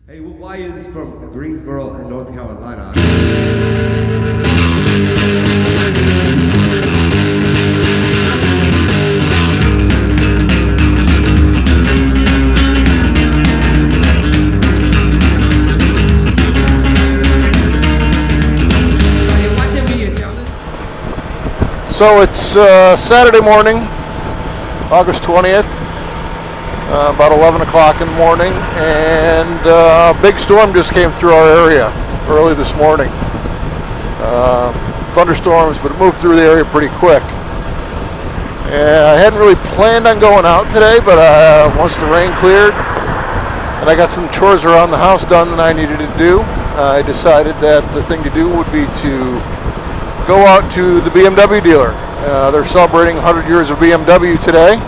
Hey, Wyatt is from Greensboro, North Carolina. So it's Saturday morning, August 20th, about 11 o'clock in the morning, and a big storm just came through our area early this morning. Thunderstorms, but it moved through the area pretty quick. And I hadn't really planned on going out today, but once the rain cleared and I got some chores around the house done that I needed to do, I decided that the thing to do would be to go out to the BMW dealer. They're celebrating 100 years of BMW today,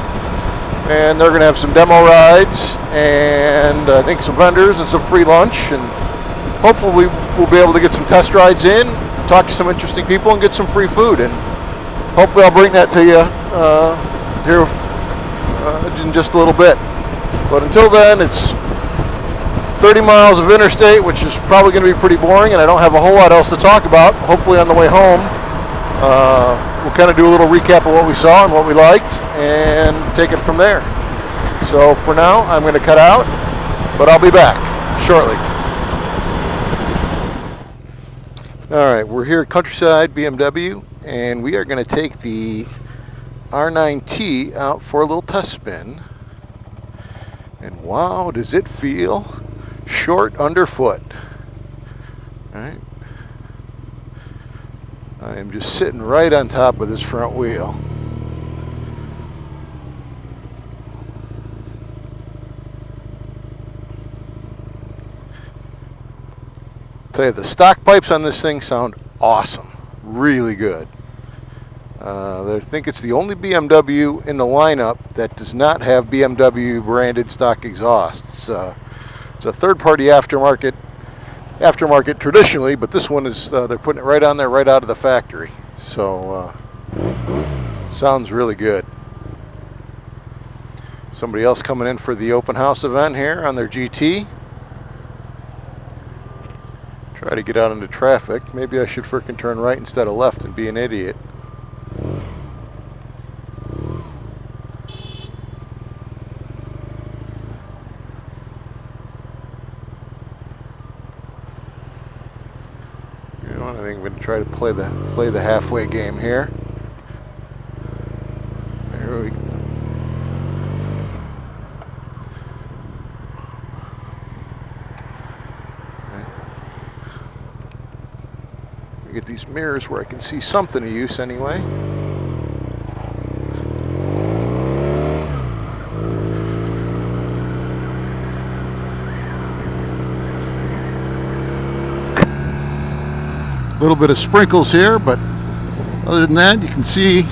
and they're going to have some demo rides and I think some vendors and some free lunch, and hopefully we'll be able to get some test rides in, talk to some interesting people, and get some free food. And hopefully I'll bring that to you here in just a little bit. But until then, it's 30 miles of interstate, which is probably going to be pretty boring, and I don't have a whole lot else to talk about. Hopefully on the way home, we'll kind of do a little recap of what we saw and what we liked and take it from there. So for now, I'm going to cut out, but I'll be back shortly. All right, we're here at Countryside BMW, and we are going to take the R9T out for a little test spin. And wow, does it feel short underfoot. All right. I am just sitting right on top of this front wheel. Tell you, the stock pipes on this thing sound awesome. Really good. I think it's the only BMW in the lineup that does not have BMW branded stock exhaust. It's a third-party aftermarket traditionally, but this one is they're putting it right on there, right out of the factory. So sounds really good. Somebody else coming in for the open house event here on their GT. Try to get out into traffic. Maybe I should frickin' turn right instead of left and be an idiot. I think I'm going to try to play the halfway game here. There we go. Okay. Get these mirrors where I can see something of use anyway. A little bit of sprinkles here, but other than that, you can see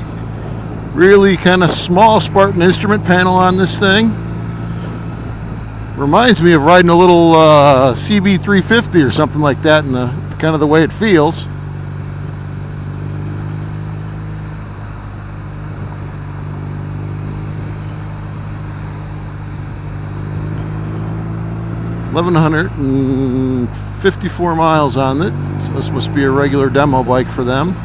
really kind of small Spartan instrument panel on this thing. Reminds me of riding a little CB350 or something like that in the kind of the way it feels. $1,154 miles on it. So this must be a regular demo bike for them.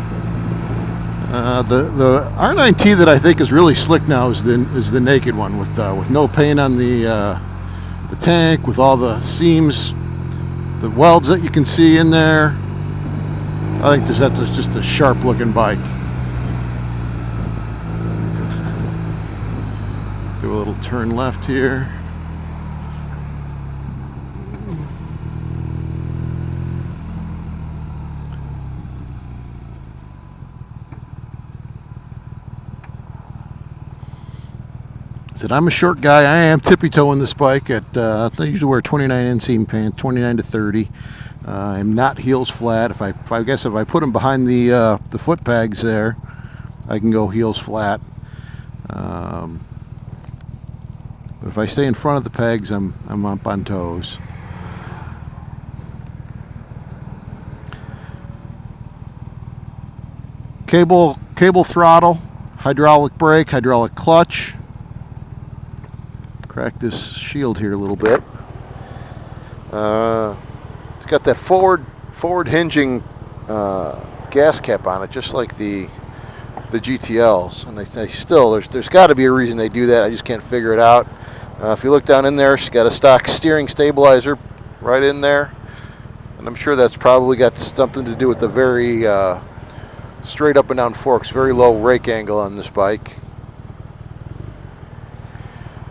The R9T that I think is really slick now is the naked one with no paint on the tank, with all the seams, the welds that you can see in there. I think that's just a sharp looking bike. Do a little turn left here. Said I'm a short guy. I am tippy-toeing this bike at I usually wear 29 inseam pants, 29 to 30. I'm not heels flat. If I put them behind the foot pegs there, I can go heels flat. But if I stay in front of the pegs, I'm up on toes. Cable throttle, hydraulic brake, hydraulic clutch. Crack this shield here a little bit. It's got that forward hinging gas cap on it, just like the GTLs. And I still, there's got to be a reason they do that. I just can't figure it out. If you look down in there, she's got a stock steering stabilizer right in there. And I'm sure that's probably got something to do with the very straight up and down forks, very low rake angle on this bike.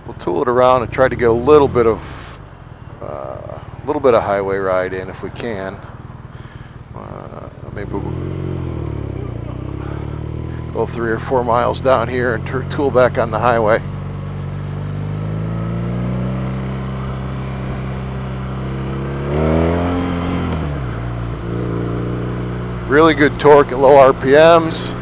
We'll tool it around and try to get a little bit of highway ride in if we can. Maybe we'll go 3 or 4 miles down here and tool back on the highway. Really good torque at low RPMs.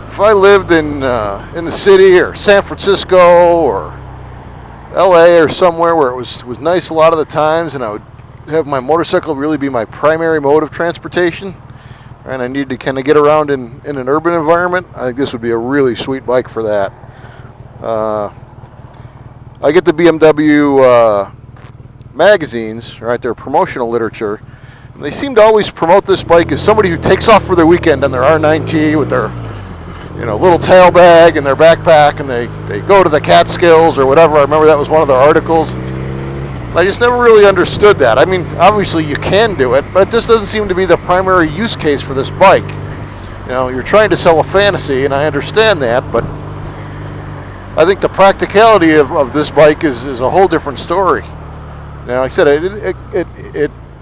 If I lived in the city or San Francisco or LA or somewhere where it was nice a lot of the times, and I would have my motorcycle really be my primary mode of transportation, and I need to kind of get around in an urban environment, I think this would be a really sweet bike for that. I get the BMW magazines, right, their promotional literature, and they seem to always promote this bike as somebody who takes off for their weekend on their R9T with their little tail bag and their backpack, and they go to the Catskills or whatever. I remember that was one of their articles. I just never really understood that. I mean, obviously you can do it, but this doesn't seem to be the primary use case for this bike. You're trying to sell a fantasy, and I understand that, but I think the practicality of this bike is a whole different story. Now, like I said,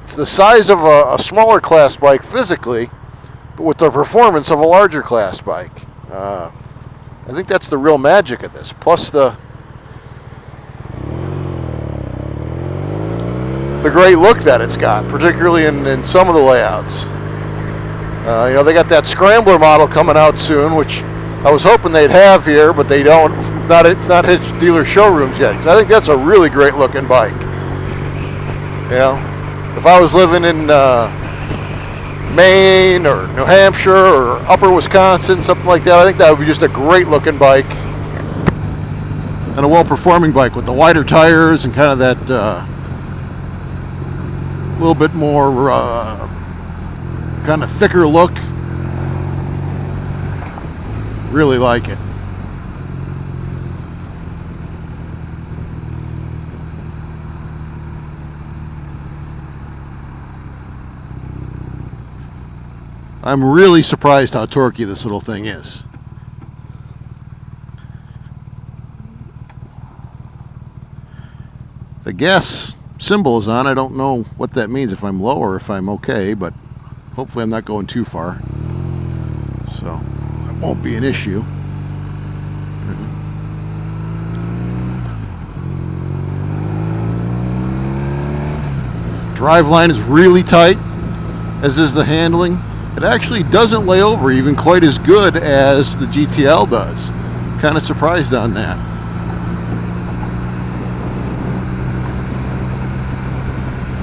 it's the size of a smaller class bike physically, but with the performance of a larger class bike. I think that's the real magic of this, plus the great look that it's got, particularly in some of the layouts. They got that Scrambler model coming out soon, which I was hoping they'd have here, but they don't. It's not hit dealer showrooms yet, because I think that's a really great looking bike. If I was living in Maine or New Hampshire or upper Wisconsin, something like that, I think that would be just a great looking bike. And a well-performing bike with the wider tires and kind of that little bit more kind of thicker look. Really like it. I'm really surprised how torquey this little thing is. The gas symbol is on. I don't know what that means, if I'm low or if I'm okay, but hopefully I'm not going too far. So it won't be an issue. Driveline is really tight, as is the handling. It actually doesn't lay over even quite as good as the GTL does. Kind of surprised on that.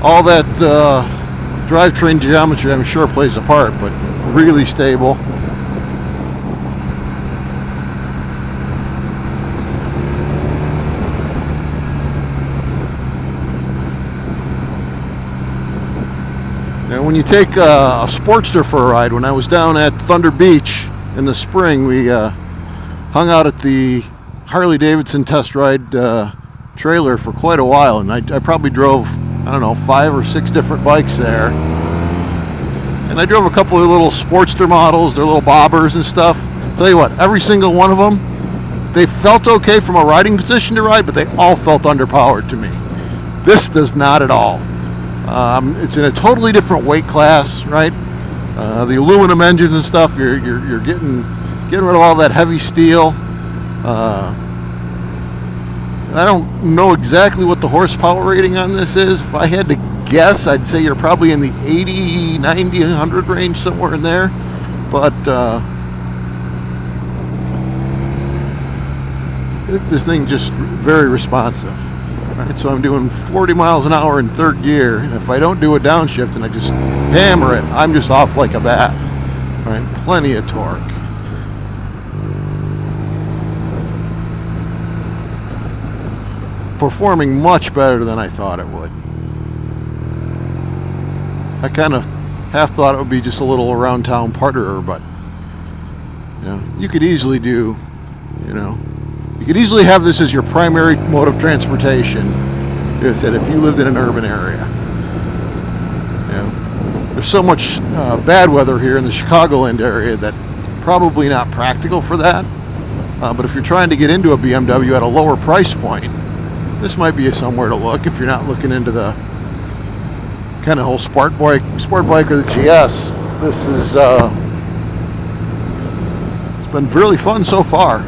All that drivetrain geometry, I'm sure, plays a part, but really stable. Now, when you take a Sportster for a ride, when I was down at Thunder Beach in the spring, we hung out at the Harley-Davidson test ride trailer for quite a while, and I probably drove, I don't know, 5 or 6 different bikes there. And I drove a couple of little Sportster models, their little bobbers and stuff. Tell you what, every single one of them, they felt okay from a riding position to ride, but they all felt underpowered to me. This does not at all. It's in a totally different weight class, right? The aluminum engines and stuff, you're getting rid of all that heavy steel. I don't know exactly what the horsepower rating on this is. If I had to guess, I'd say you're probably in the 80, 90, 100 range, somewhere in there. But this thing just very responsive. Alright, so I'm doing 40 miles an hour in third gear, and if I don't do a downshift and I just hammer it, I'm just off like a bat. Alright, plenty of torque. Performing much better than I thought it would. I kind of half thought it would be just a little around town parter, but you know, you could easily do, you could easily have this as your primary mode of transportation if you lived in an urban area. There's so much bad weather here in the Chicagoland area that probably not practical for that. But if you're trying to get into a BMW at a lower price point, this might be somewhere to look if you're not looking into the kind of whole sport bike or the GS. This is it's been really fun so far.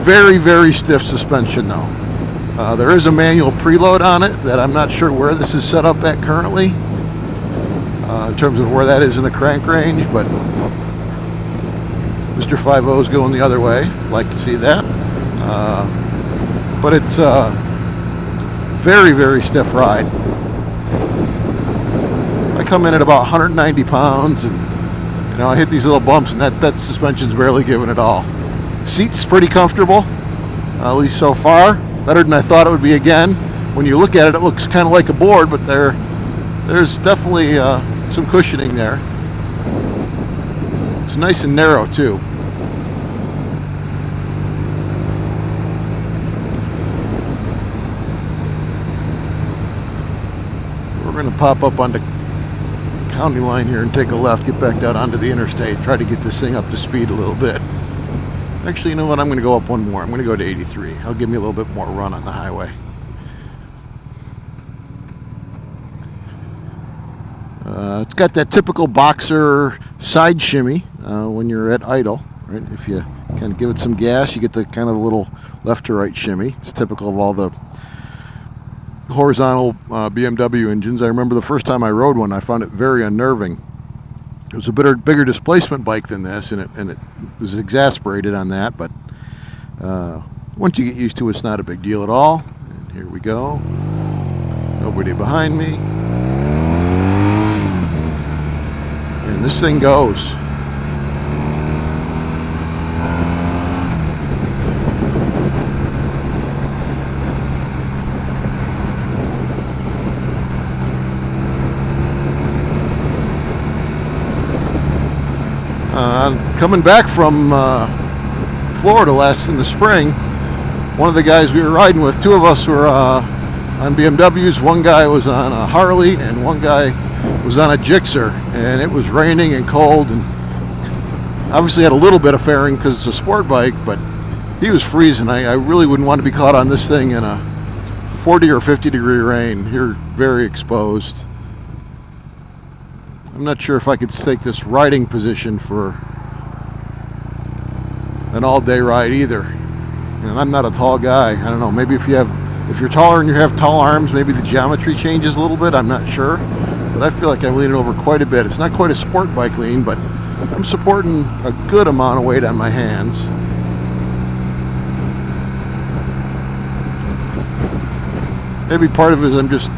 Very, very stiff suspension though. There is a manual preload on it that I'm not sure where this is set up at currently in terms of where that is in the crank range, but Mr. 5.0 is going the other way. Like to see that. But it's a very, very stiff ride. I come in at about 190 pounds and I hit these little bumps and that suspension's barely giving it all. Seat's pretty comfortable, at least so far. Better than I thought it would be again. When you look at it, it looks kind of like a board, but there's definitely some cushioning there. It's nice and narrow too. We're going to pop up on the county line here and take a left, get back out onto the interstate, try to get this thing up to speed a little bit. Actually, you know what? I'm going to go up one more. I'm going to go to 83. That'll give me a little bit more run on the highway. It's got that typical boxer side shimmy when you're at idle, right? If you kind of give it some gas, you get the kind of little left to right shimmy. It's typical of all the horizontal BMW engines. I remember the first time I rode one, I found it very unnerving. It was a bigger displacement bike than this, and it was exasperated on that, but once you get used to it, it's not a big deal at all. And here we go. Nobody behind me. And this thing goes. Coming back from Florida in the spring, one of the guys we were riding with, two of us were on BMWs. One guy was on a Harley and one guy was on a Gixxer, and it was raining and cold, and obviously had a little bit of fairing because it's a sport bike, but he was freezing. I really wouldn't want to be caught on this thing in a 40 or 50 degree rain. You're very exposed. I'm not sure if I could take this riding position for an all-day ride either. And I'm not a tall guy. I don't know, maybe if you're taller and you have tall arms, maybe the geometry changes a little bit. I'm not sure. But I feel like I'm leaning over quite a bit. It's not quite a sport bike lean, but I'm supporting a good amount of weight on my hands. Maybe part of it is I'm just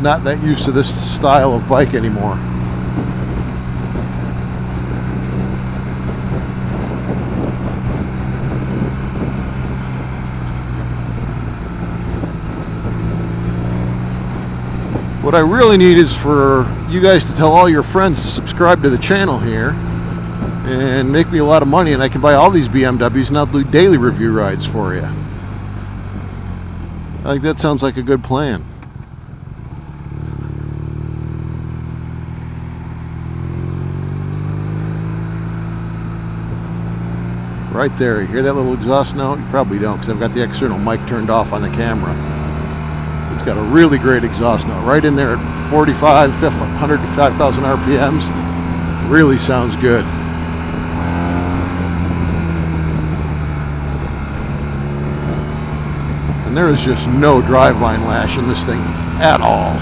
not that used to this style of bike anymore. What I really need is for you guys to tell all your friends to subscribe to the channel here and make me a lot of money, and I can buy all these BMWs and I'll do daily review rides for you. I think that sounds like a good plan. Right there, you hear that little exhaust note? You probably don't, because I've got the external mic turned off on the camera. It's got a really great exhaust note right in there at 105,000 RPMs. Really sounds good. And there is just no driveline lash in this thing at all.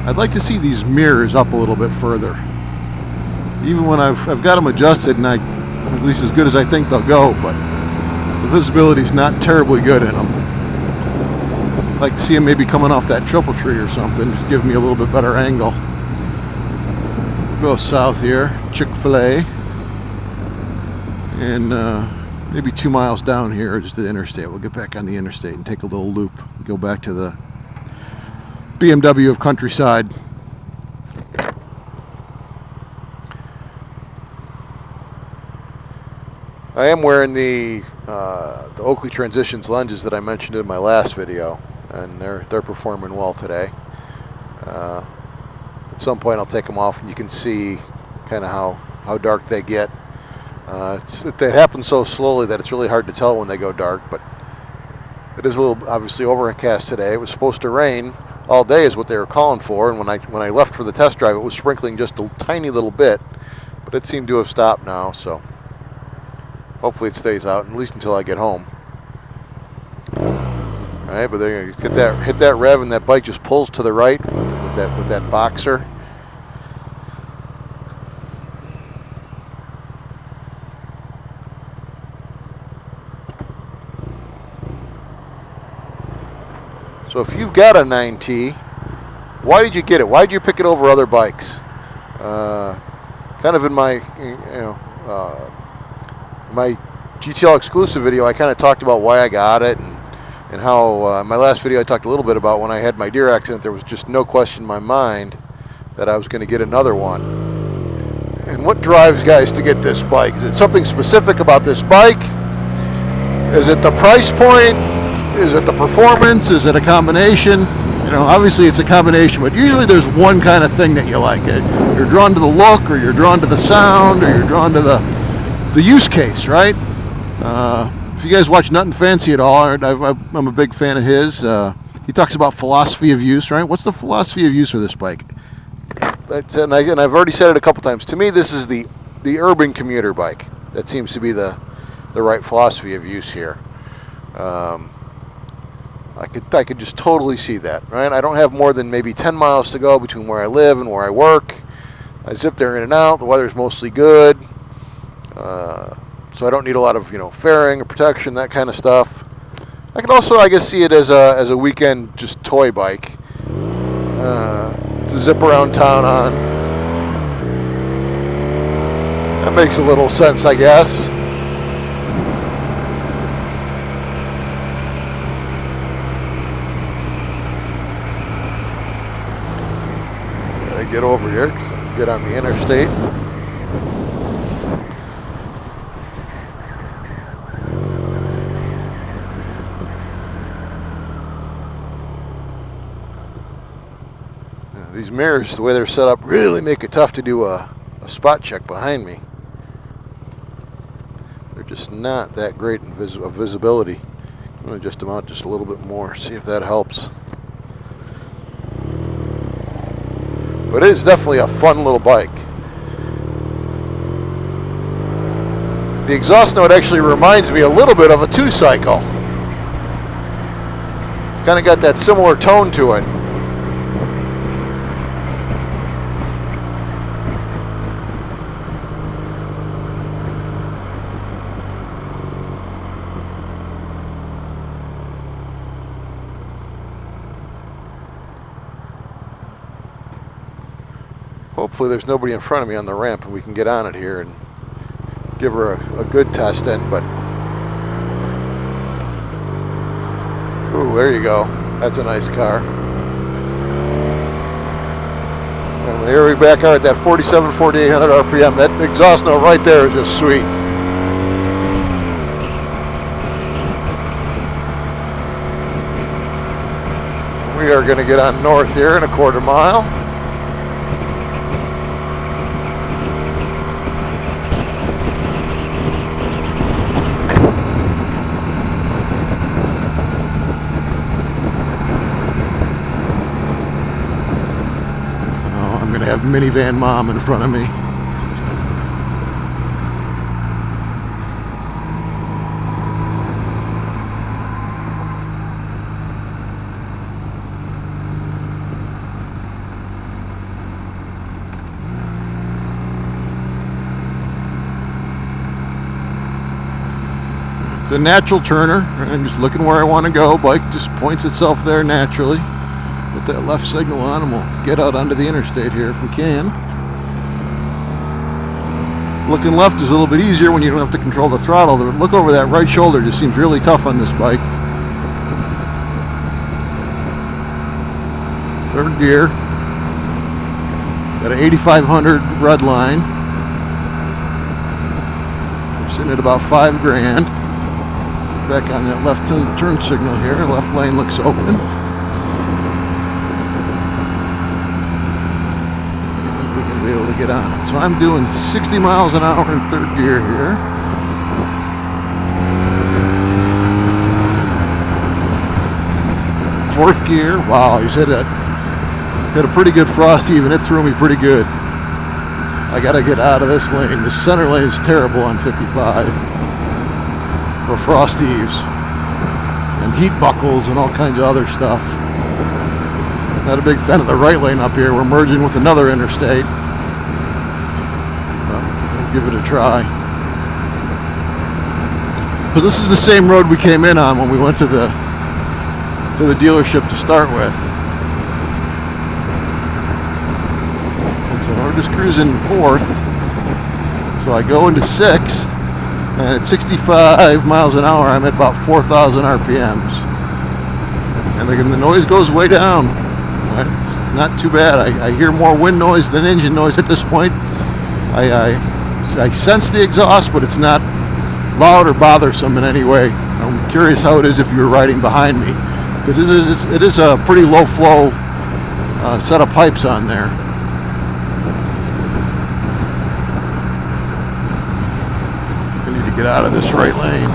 I'd like to see these mirrors up a little bit further. Even when I've got them adjusted, and at least as good as I think they'll go, but visibility's not terribly good in them. I'd like to see them maybe coming off that triple tree or something, just give me a little bit better angle. Go south here, Chick-fil-A, and maybe 2 miles down here is the interstate. We'll get back on the interstate and take a little loop, go back to the BMW of Countryside. I am wearing the Oakley Transitions lenses that I mentioned in my last video, and they're performing well today. At some point I'll take them off and you can see kind of how dark they get. It happens so slowly that it's really hard to tell when they go dark, but it is a little obviously overcast today. It was supposed to rain all day is what they were calling for, and when I left for the test drive it was sprinkling just a tiny little bit, but it seemed to have stopped now, so hopefully it stays out, at least until I get home. Alright, but then you hit that rev and that bike just pulls to the right with that boxer. So if you've got a 9T, why did you get it? Why did you pick it over other bikes? Kind of in my my GTL exclusive video, I kind of talked about why I got it, and how my last video I talked a little bit about when I had my deer accident. There was just no question in my mind that I was going to get another one. And what drives guys to get this bike? Is it something specific about this bike? Is it the price point? Is it the performance? Is it a combination? You know, obviously it's a combination, but usually there's one kind of thing that you like. You're drawn to the look, or you're drawn to the sound, or you're drawn to the use case, right? If you guys watch Nut and Fancy at all, I'm a big fan of his. He talks about philosophy of use, right? What's the philosophy of use for this bike? And I've already said it a couple times. To me, this is the urban commuter bike. That seems to be the right philosophy of use here. I could just totally see that, right? I don't have more than maybe 10 miles to go between where I live and where I work. I zip there in and out. The weather's mostly good. So I don't need a lot of fairing or protection, that kind of stuff. I could also, I guess, see it as a weekend just toy bike to zip around town on. That makes a little sense, I guess. Gotta get over here because I get on the interstate. These mirrors, the way they're set up, really make it tough to do a spot check behind me. They're just not that great of visibility. I'm going to adjust them out just a little bit more, see if that helps. But it is definitely a fun little bike. The exhaust note actually reminds me a little bit of a two-cycle. It's kind of got that similar tone to it. Hopefully there's nobody in front of me on the ramp and we can get on it here and give her a good test in, but ooh, there you go. That's a nice car. And here we back are at that 4,800 RPM. That exhaust note right there is just sweet. We are going to get on north here in a quarter mile. Have minivan mom in front of me. a natural turner, and just looking where I want to go. Bike just points itself there naturally. Put that left signal on and we'll get out onto the interstate here if we can. Looking left is a little bit easier when you don't have to control the throttle. The look over that right shoulder just seems really tough on this bike. Third gear. Got an 8500 red line. We're sitting at about $5 grand. Back on that left turn signal here. Left lane looks open. We can be able to get on it. So I'm doing 60 miles an hour in third gear here. Fourth gear. Wow, he's hit a pretty good frost heave, and it threw me pretty good. I gotta get out of this lane. The center lane is terrible on 55 for frost heaves and heat buckles and all kinds of other stuff. Not a big fan of the right lane up here. We're merging with another interstate. We'll give it a try. But this is the same road we came in on when we went to the dealership to start with. So we're just cruising fourth. So I go into sixth, and at 65 miles an hour, I'm at about 4,000 RPMs. And the noise goes way down. It's not too bad. I hear more wind noise than engine noise at this point. I sense the exhaust, but it's not loud or bothersome in any way. I'm curious how it is if you're riding behind me. But it is a pretty low flow set of pipes on there. I need to get out of this right lane.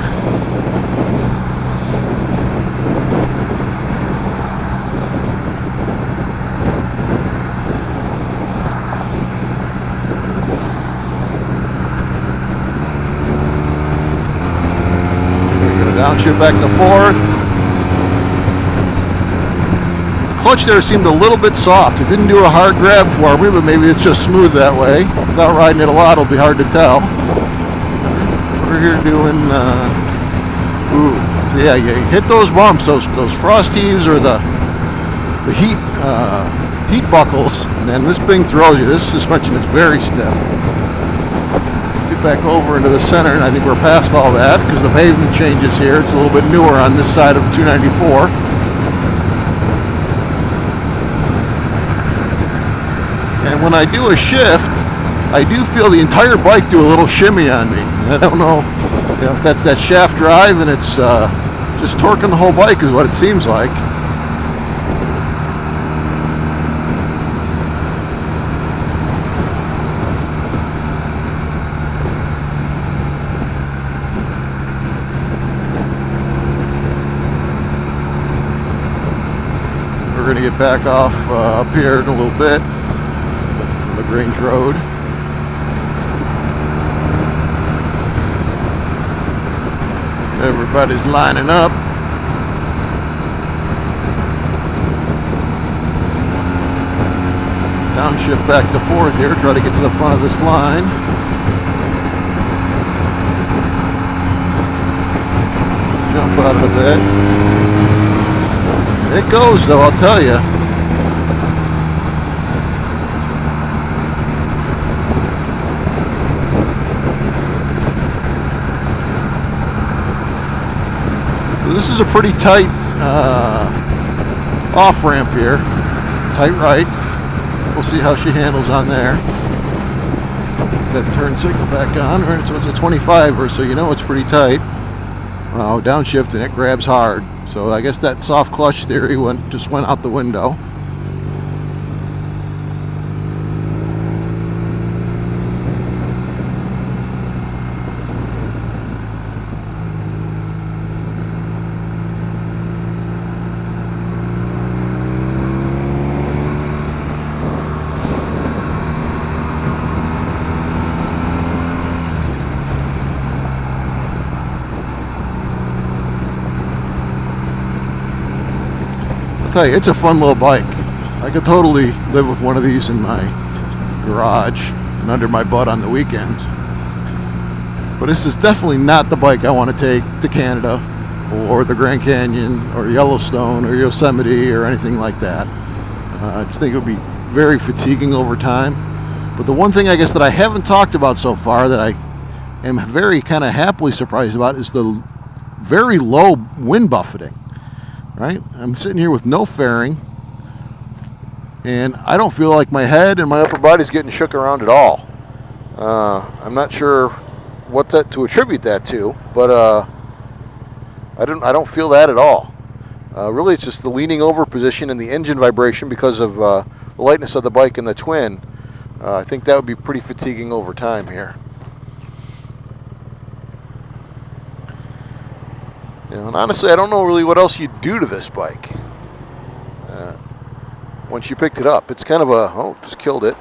We're going to downshift back to fourth. Clutch there seemed a little bit soft. It didn't do a hard grab for me, but maybe it's just smooth that way. Without riding it a lot, it'll be hard to tell. We're here doing, so yeah, you hit those bumps, those frost heaves or the heat buckles, and then this thing throws you. This suspension is very stiff. Get back over into the center, and I think we're past all that because the pavement changes here. It's a little bit newer on this side of the 294. And when I do a shift, I do feel the entire bike do a little shimmy on me. And I don't know, if that's that shaft drive and it's just torquing the whole bike is what it seems like. We're going to get back off up here in a little bit. Range Road. Everybody's lining up. Downshift back to fourth here. Try to get to the front of this line. Jump out of the bed. It goes though, I'll tell you. This is a pretty tight off ramp here. Tight right. We'll see how she handles on there. That turn signal back on. Right, so it's a 25er, so you know it's pretty tight. Wow, downshift and it grabs hard. So I guess that soft clutch theory just went out the window. I'll tell you, it's a fun little bike. I could totally live with one of these in my garage and under my butt on the weekends. But this is definitely not the bike I want to take to Canada or the Grand Canyon or Yellowstone or Yosemite or anything like that. I just think it would be very fatiguing over time. But the one thing I guess that I haven't talked about so far that I am very kind of happily surprised about is the very low wind buffeting. Right? I'm sitting here with no fairing, and I don't feel like my head and my upper body's getting shook around at all. I'm not sure what to attribute that to, but I don't feel that at all. Really, it's just the leaning over position and the engine vibration because of the lightness of the bike and the twin. I think that would be pretty fatiguing over time here. You know, and honestly, I don't know really what else you'd do to this bike once you picked it up. It's kind of a, oh, just killed it.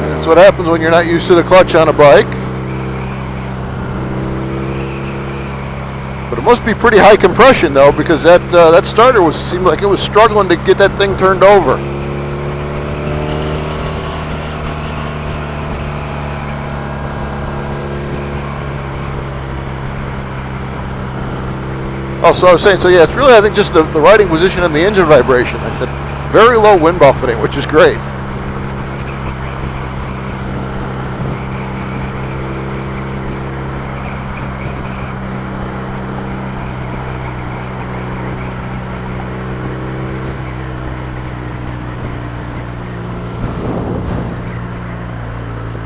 That's what happens when you're not used to the clutch on a bike. But it must be pretty high compression though, because that starter seemed like it was struggling to get that thing turned over. Oh, so I was saying, so yeah, it's really, I think, just the riding position and the engine vibration. Like the very low wind buffeting, which is great.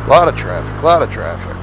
A lot of traffic, a lot of traffic.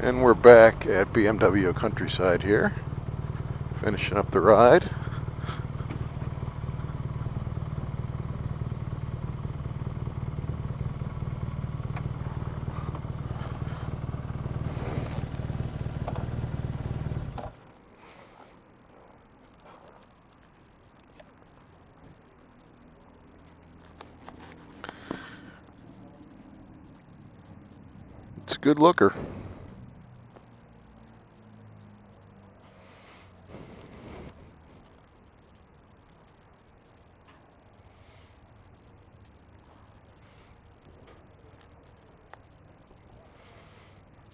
And we're back at BMW of Countryside here, finishing up the ride. It's a good looker.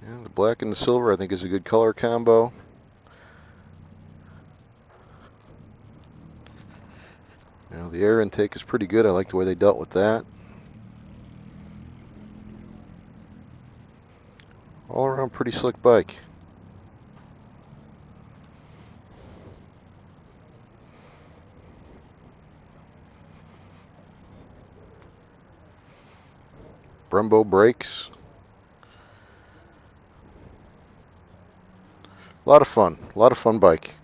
Yeah, the black and the silver I think is a good color combo. You know, the air intake is pretty good. I like the way they dealt with that. All around pretty slick bike. Brembo brakes. A lot of fun bike.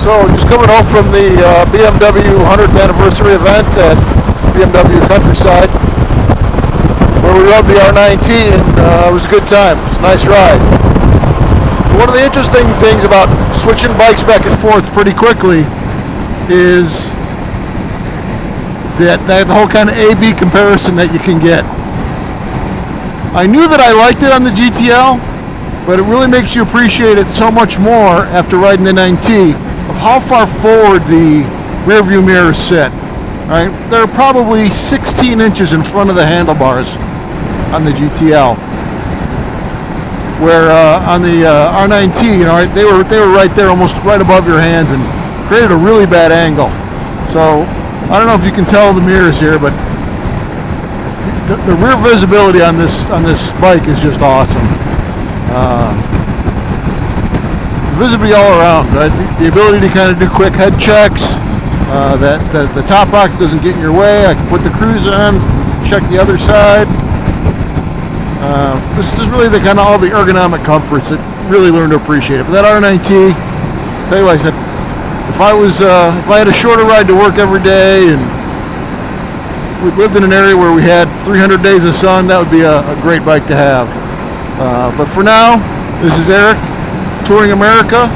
So just coming home from the BMW 100th anniversary event at BMW Countryside, where we rode the R Nine T, and it was a good time. It was a nice ride. One of the interesting things about switching bikes back and forth pretty quickly is that whole kind of A-B comparison that you can get. I knew that I liked it on the GTL, but it really makes you appreciate it so much more after riding the nineT of how far forward the rear view mirrors sit. Right? They're probably 16 inches in front of the handlebars on the GTL, where on the R Nine T, you know, they were right there, almost right above your hands, and created a really bad angle. So I don't know if you can tell the mirrors here, but the rear visibility on this bike is just awesome. visibility all around. The ability to kind of do quick head checks, that the top box doesn't get in your way. I can put the cruise on, check the other side. This is really the kind of all the ergonomic comforts that really learned to appreciate it. But that R9T, tell you what, I said, if I had a shorter ride to work every day and we lived in an area where we had 300 days of sun, that would be a great bike to have. But for now, this is Eric, Touring America.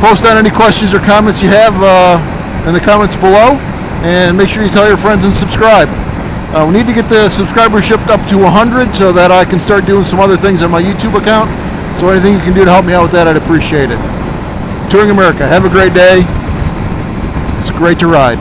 Post on any questions or comments you have in the comments below, and make sure you tell your friends and subscribe. We need to get the subscribership up to 100 so that I can start doing some other things on my YouTube account. So anything you can do to help me out with that, I'd appreciate it. Touring America, have a great day. It's great to ride.